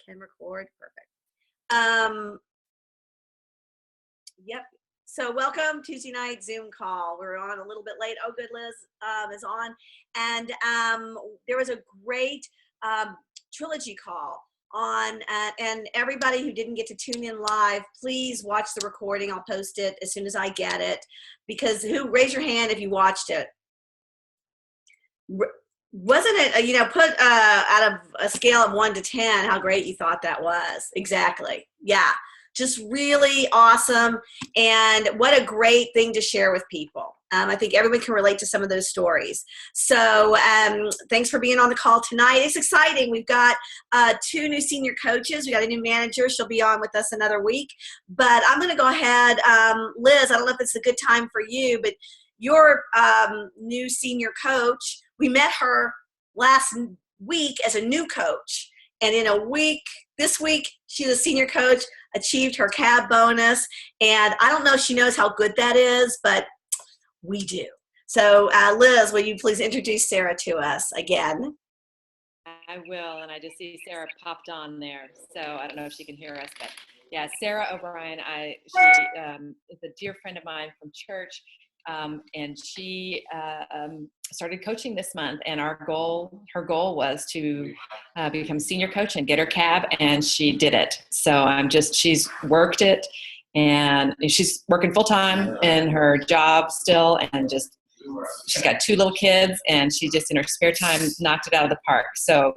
can record. Perfect. Yep. So welcome Tuesday night Zoom call. We're on a little bit late. Oh, good. Liz is on. And there was a great trilogy call on, and everybody who didn't get to tune in live, please watch the recording. I'll post it as soon as I get it, because raise your hand if you watched it. Wasn't it, put out of a scale of 1 to 10, how great you thought that was? Exactly. Yeah. Just really awesome. And what a great thing to share with people. I think everyone can relate to some of those stories. So thanks for being on the call tonight. It's exciting. We've got 2 new senior coaches. We got a new manager. She'll be on with us another week. But I'm going to go ahead. Liz, I don't know if it's a good time for you, but your new senior coach, we met her last week as a new coach. And in a week, this week, she's a senior coach, achieved her CAB bonus. And I don't know if she knows how good that is, but we do. So Liz, will you please introduce Sarah to us again? I will, and I just see Sarah popped on there. So I don't know if she can hear us, but yeah, Sarah O'Brien, she is a dear friend of mine from church. And she started coaching this month, and her goal was to become senior coach and get her CAB, and she did it. So she's worked it, and she's working full time in her job still, and she's got 2 little kids, and she just in her spare time knocked it out of the park. So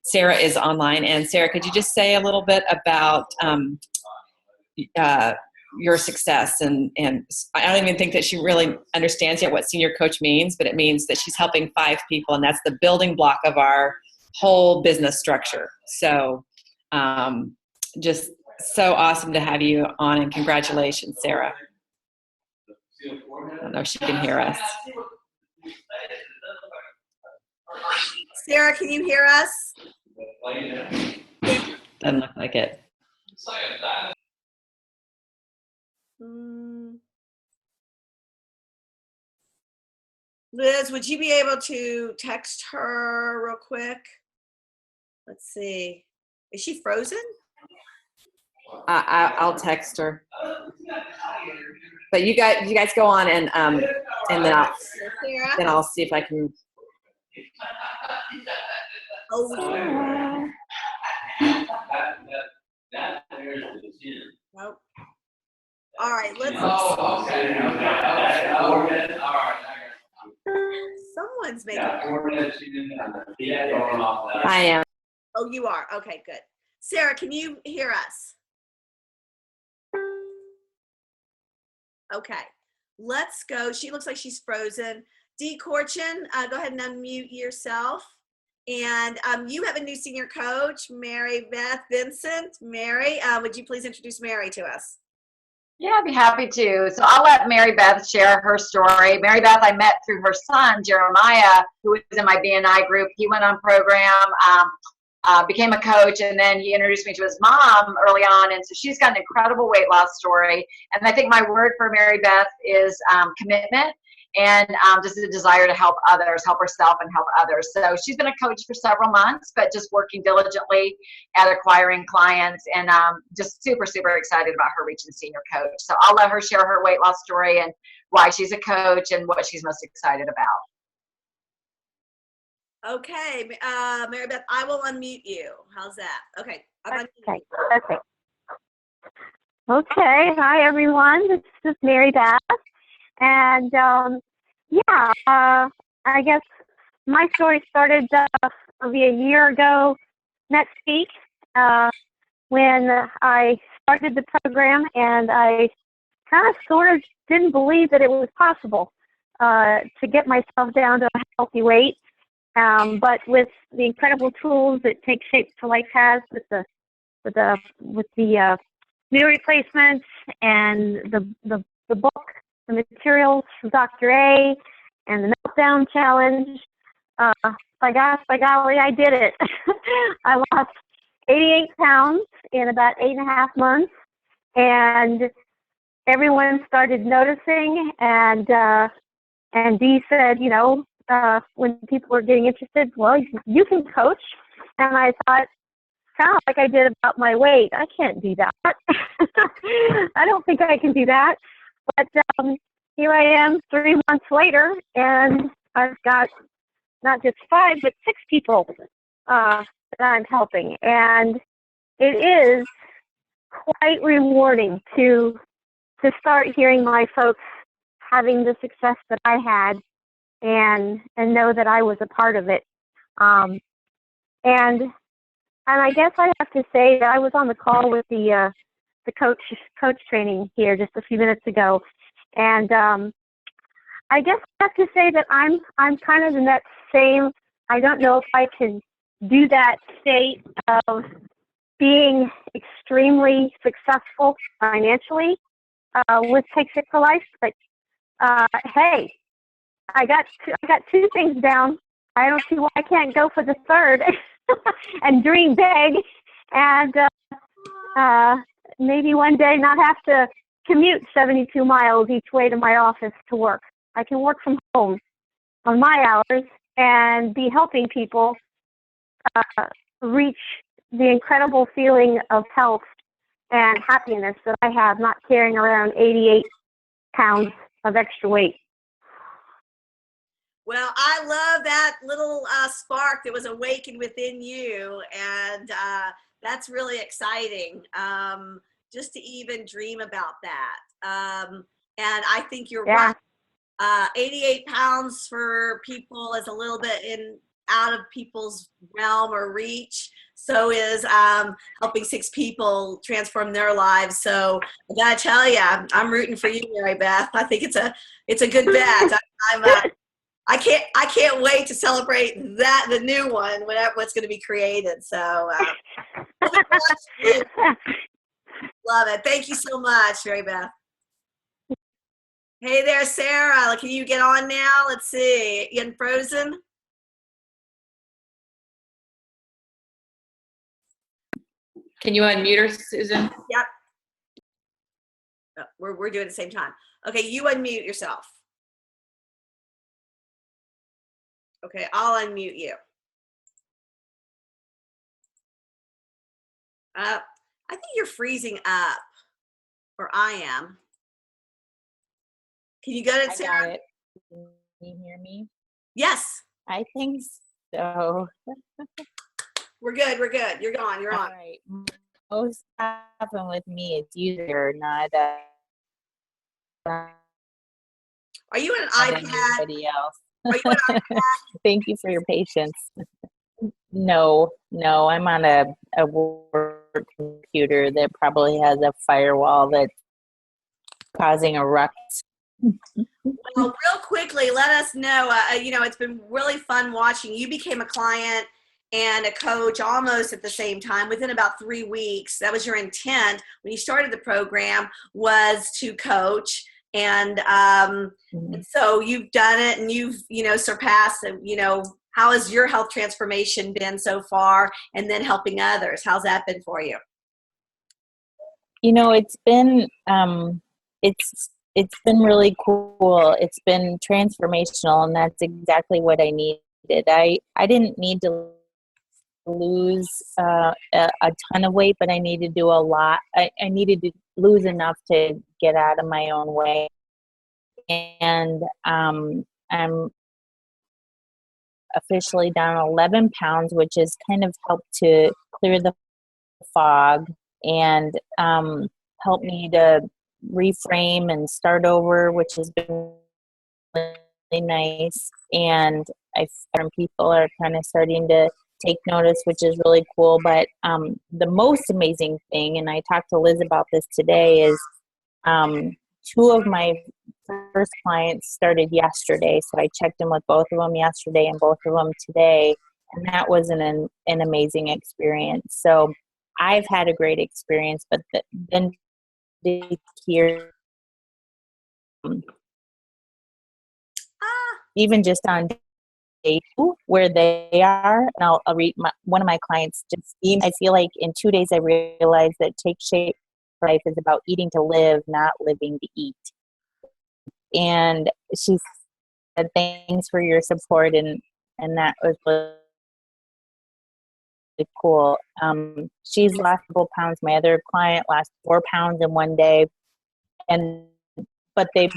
Sarah is online, and Sarah, could you just say a little bit about your success? And I don't even think that she really understands yet what senior coach means, but it means that she's helping 5 people, and that's the building block of our whole business structure. So just so awesome to have you on, and congratulations, Sarah. I don't know if she can hear us. Sarah, can you hear us? Doesn't look like it. Liz, would you be able to text her real quick? Let's see. Is she frozen? I'll text her. But you guys go on, and then I'll see if I can. Oh, nope. All right, let's. Someone's making. I am. Oh, you are. Okay, good. Sarah, can you hear us? Okay, let's go. She looks like she's frozen. Dee Corchin, go ahead and unmute yourself. And you have a new senior coach, Mary Beth Vincent. Mary, would you please introduce Mary to us? Yeah, I'd be happy to. So I'll let Mary Beth share her story. Mary Beth, I met through her son, Jeremiah, who was in my BNI group. He went on program, became a coach, and then he introduced me to his mom early on. And so she's got an incredible weight loss story. And I think my word for Mary Beth is commitment, and just a desire to help others, help herself and help others. So she's been a coach for several months, but just working diligently at acquiring clients, and just super, super excited about her reaching senior coach. So I'll let her share her weight loss story and why she's a coach and what she's most excited about. Okay, Mary Beth, I will unmute you. How's that? Okay. Okay. Perfect. Okay. Hi, everyone. This is Mary Beth. And I guess my story started maybe a year ago next week when I started the program, and I kind of sort of didn't believe that it was possible to get myself down to a healthy weight. But with the incredible tools that Take Shape for Life has, with the meal replacements and the book, the materials from Dr. A, and the Meltdown Challenge, by golly, I did it. I lost 88 pounds in about 8.5 months, and everyone started noticing, and Dee said, when people were getting interested, well, you can coach. And I thought, kind of like I did about my weight. I can't do that. I don't think I can do that. But here I am 3 months later, and I've got not just 5, but 6 people that I'm helping. And it is quite rewarding to start hearing my folks having the success that I had, and know that I was a part of it. And I guess I have to say that I was on the call with the coach training here just a few minutes ago, and I guess I have to say that I'm kind of in that same. I don't know if I can do that state of being extremely successful financially with Take Shape for Life, but hey, I got 2 things down. I don't see why I can't go for the third and dream big, and maybe one day not have to commute 72 miles each way to my office to work. I can work from home on my hours and be helping people reach the incredible feeling of health and happiness that I have not carrying around 88 pounds of extra weight. Well, I love that little spark that was awakened within you, and that's really exciting, just to even dream about that. And I think you're right. 88 pounds for people is a little bit out of people's realm or reach. So is helping 6 people transform their lives. So I gotta tell you, I'm rooting for you, Mary Beth. I think it's a good bet. I can't wait to celebrate the new one, what's going to be created. So love it. Thank you so much, Mary Beth. Hey there, Sarah. Can you get on now? Let's see. You getting frozen? Can you unmute her, Susan? Yep. Oh, we're doing it at the same time. Okay, you unmute yourself. Okay, I'll unmute you. I think you're freezing up, or I am. Can you go to Sarah? I got it. Can you hear me? Yes. I think so. We're good. We're good. You're gone. You're All on. right. Most often with me, it's user, not Are you on an iPad? anybody else. Are you on an iPad? Thank you for your patience. No, I'm on a work computer that probably has a firewall that's causing a ruckus. Well, real quickly, let us know. It's been really fun watching. You became a client and a coach almost at the same time within about 3 weeks. That was your intent when you started the program, was to coach. And so you've done it, and you've, surpassed, how has your health transformation been so far? And then helping others, how's that been for you? It's been, it's been really cool. It's been transformational, and that's exactly what I needed. I didn't need to lose a ton of weight, but I needed to do a lot. I needed to lose enough to get out of my own way. And I'm officially down 11 pounds, which has kind of helped to clear the fog and help me to reframe and start over, which has been really nice. And I found people are kind of starting to take notice, which is really cool. But the most amazing thing, and I talked to Liz about this today, is 2 of my first clients started yesterday. So I checked in with both of them yesterday and both of them today. And that was an amazing experience. So I've had a great experience, but then to hear even just on day 2 where they are, and I'll read one of my clients just, I feel like in 2 days I realized that Take Shape for Life is about eating to live, not living to eat. And she said, thanks for your support, and that was cool. She's lost a couple pounds. My other client lost 4 pounds in one day. But the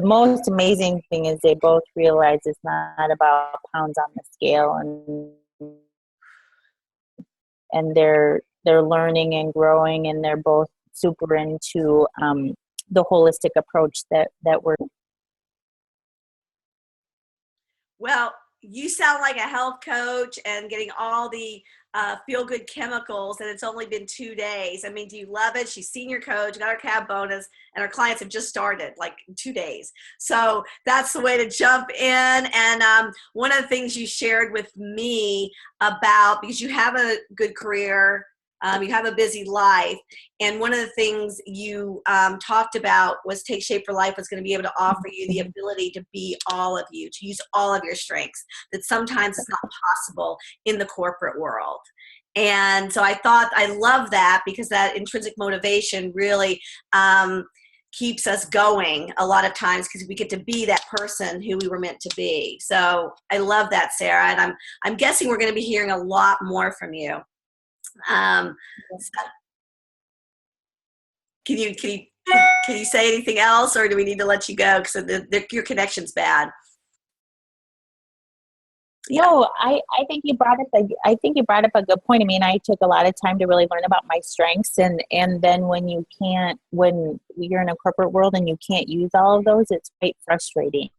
most amazing thing is they both realize it's not about pounds on the scale, and they're learning and growing, and they're both super into the holistic approach that we're. Well, you sound like a health coach and getting all the feel-good chemicals, and it's only been 2 days. I mean, do you love it? She's senior coach, got her cab bonus, and her clients have just started like in 2 days. So that's the way to jump in. And one of the things you shared with me about, because you have a good career, you have a busy life, and one of the things you talked about was Take Shape for Life was going to be able to offer you the ability to be all of you, to use all of your strengths that sometimes is not possible in the corporate world. And so I love that, because that intrinsic motivation really keeps us going a lot of times, because we get to be that person who we were meant to be. So I love that, Sarah, and I'm guessing we're going to be hearing a lot more from you. So can you say anything else, or do we need to let you go because your connection's bad? No, I think you brought up a good point. I mean, I took a lot of time to really learn about my strengths, and then when you're in a corporate world and you can't use all of those, it's quite frustrating.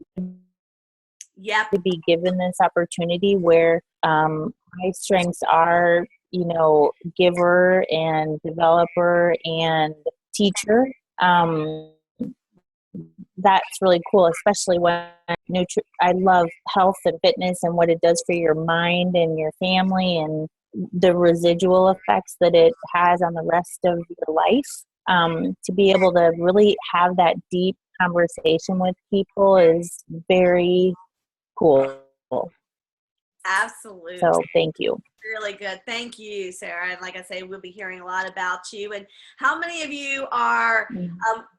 Yep. To be given this opportunity where my strengths are, giver and developer and teacher. That's really cool, especially when I love health and fitness and what it does for your mind and your family and the residual effects that it has on the rest of your life. To be able to really have that deep conversation with people is very cool. Absolutely. So thank you. Really good. Thank you, Sarah. And like I say, we'll be hearing a lot about you. And how many of you are,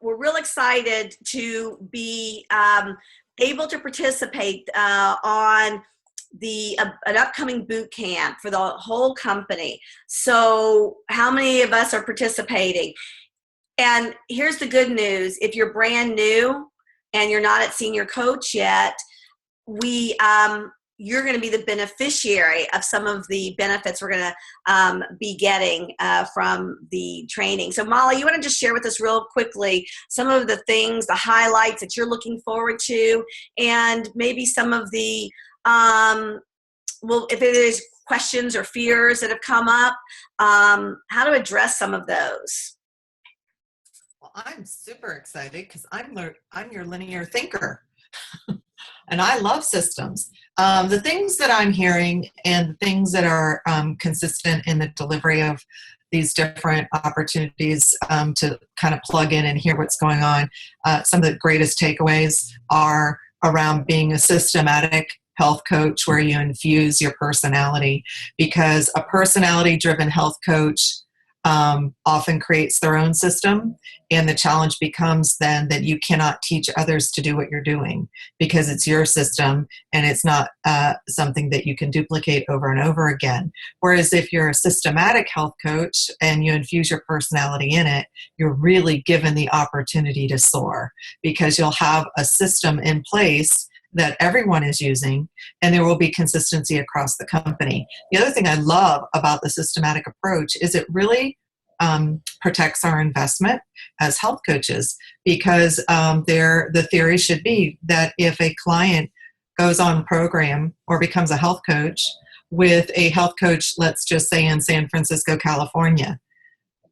we're real excited to be able to participate on an upcoming boot camp for the whole company. So how many of us are participating? And here's the good news. If you're brand new and you're not at senior coach yet, you're going to be the beneficiary of some of the benefits we're going to be getting from the training. So Molly, you want to just share with us real quickly some of the things, the highlights that you're looking forward to, and maybe some of the, if there's questions or fears that have come up, how to address some of those. Well, I'm super excited because I'm your linear thinker. And I love systems. The things that I'm hearing and the things that are consistent in the delivery of these different opportunities to kind of plug in and hear what's going on, some of the greatest takeaways are around being a systematic health coach where you infuse your personality, because a personality-driven health coach often creates their own system, and the challenge becomes then that you cannot teach others to do what you're doing because it's your system and it's not something that you can duplicate over and over again. Whereas if you're a systematic health coach and you infuse your personality in it, you're really given the opportunity to soar, because you'll have a system in place that everyone is using, and there will be consistency across the company. The other thing I love about the systematic approach is it really protects our investment as health coaches, because the theory should be that if a client goes on program or becomes a health coach with a health coach, let's just say in San Francisco, California,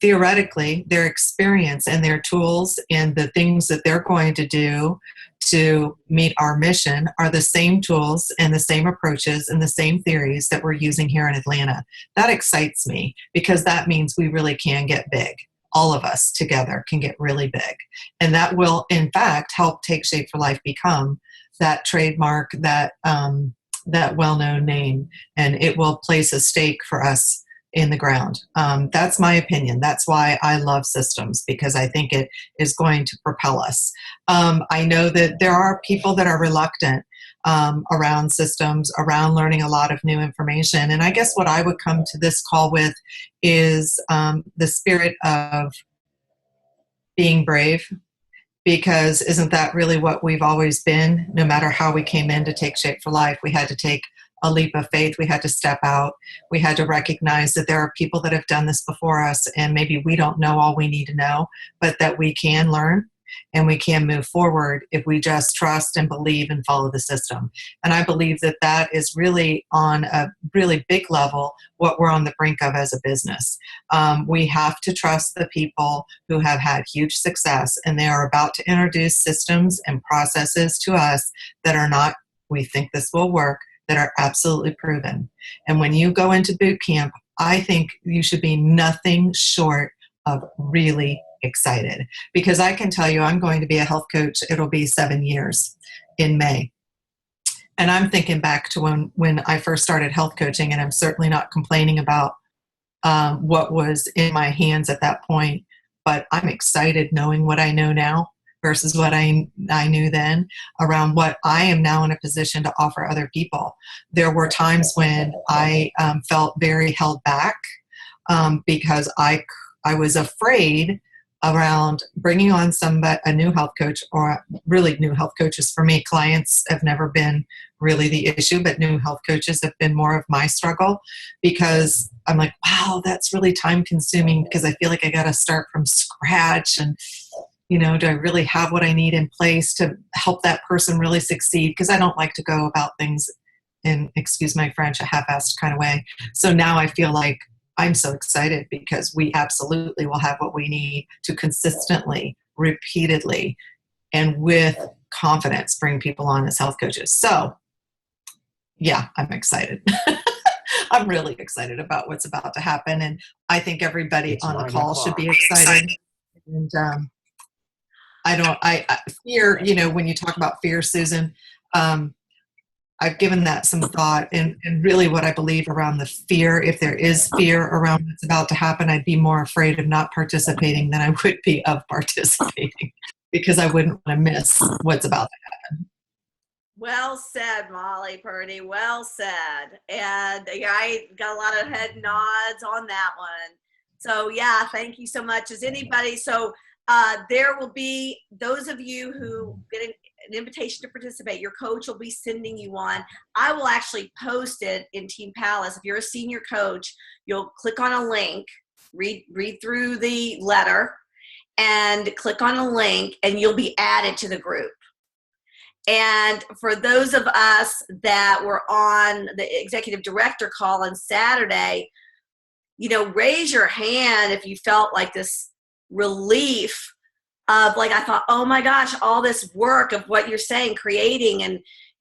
theoretically, their experience and their tools and the things that they're going to do to meet our mission are the same tools and the same approaches and the same theories that we're using here in Atlanta. That excites me, because that means we really can get big. All of us together can get really big. And that will, in fact, help Take Shape for Life become that trademark, that well-known name, and it will place a stake for us in the ground. That's my opinion. That's why I love systems, because I think it is going to propel us. I know that there are people that are reluctant around systems, around learning a lot of new information. And I guess what I would come to this call with is the spirit of being brave, because isn't that really what we've always been? No matter how we came in to take Shape for Life, we had to take a leap of faith. We had to step out. We had to recognize that there are people that have done this before us, and maybe we don't know all we need to know, but that we can learn and we can move forward if we just trust and believe and follow the system. And I believe that that is really on a really big level what we're on the brink of as a business. We have to trust the people who have had huge success, and they are about to introduce systems and processes to us that are not, we think this will work, that are absolutely proven. And when you go into boot camp, I think you should be nothing short of really excited, because I can tell you I'm going to be a health coach. It'll be 7 years in May. And I'm thinking back to when I first started health coaching, and I'm certainly not complaining about what was in my hands at that point, but I'm excited knowing what I know now versus what I knew then, around what I am now in a position to offer other people. There were times when I felt very held back because I was afraid around bringing on a new health coach, or really new health coaches. For me, clients have never been really the issue, but new health coaches have been more of my struggle, because I'm like, wow, that's really time consuming, because I feel like I got to start from scratch. And, you know, do I really have what I need in place to help that person really succeed? Because I don't like to go about things in, excuse my French, a half-assed kind of way. So now I feel like I'm so excited, because we absolutely will have what we need to consistently, repeatedly, and with confidence bring people on as health coaches. So yeah, I'm excited. I'm really excited about what's about to happen. And I think everybody on the call should be excited. And I fear, you know, when you talk about fear, Susan, I've given that some thought, and really what I believe around the fear, if there is fear around what's about to happen, I'd be more afraid of not participating than I would be of participating, because I wouldn't want to miss what's about to happen. Well said, Molly Purdy. Well said. And I got a lot of head nods on that one. So yeah, thank you so much. Is anybody, so there will be those of you who get an invitation to participate. Your coach will be sending you one. I will actually post it in Team Palace. If you're a senior coach, you'll click on a link, read through the letter, and click on a link, and you'll be added to the group. And for those of us that were on the executive director call on Saturday, you know, raise your hand if you felt like this relief of, like, I thought, oh my gosh, all this work of what you're saying, creating. And,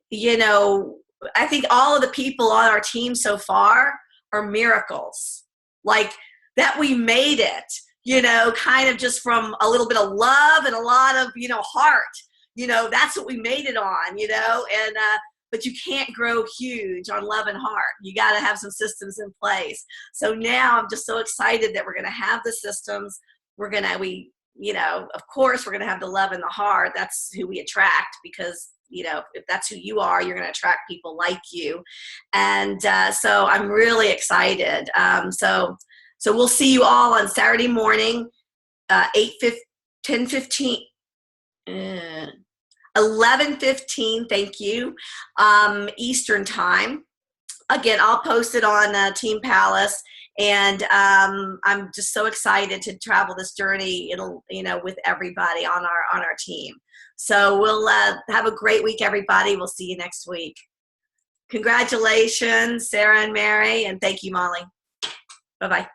you know, I think all of the people on our team so far are miracles. Like, that we made it, you know, kind of just from a little bit of love and a lot of, you know, heart. You know, that's what we made it on, you know, and but you can't grow huge on love and heart. You got to have some systems in place. So now I'm just so excited that we're going to have the systems. You know, of course, we're going to have the love and the heart. That's who we attract, because, you know, if that's who you are, you're going to attract people like you. And so I'm really excited. So we'll see you all on Saturday morning, 10:15. 11:15, thank you, Eastern time. Again, I'll post it on Team Palace, and I'm just so excited to travel this journey. It'll, you know, with everybody on our team. So we'll have a great week, everybody. We'll see you next week. Congratulations, Sarah and Mary, and thank you, Molly. Bye-bye.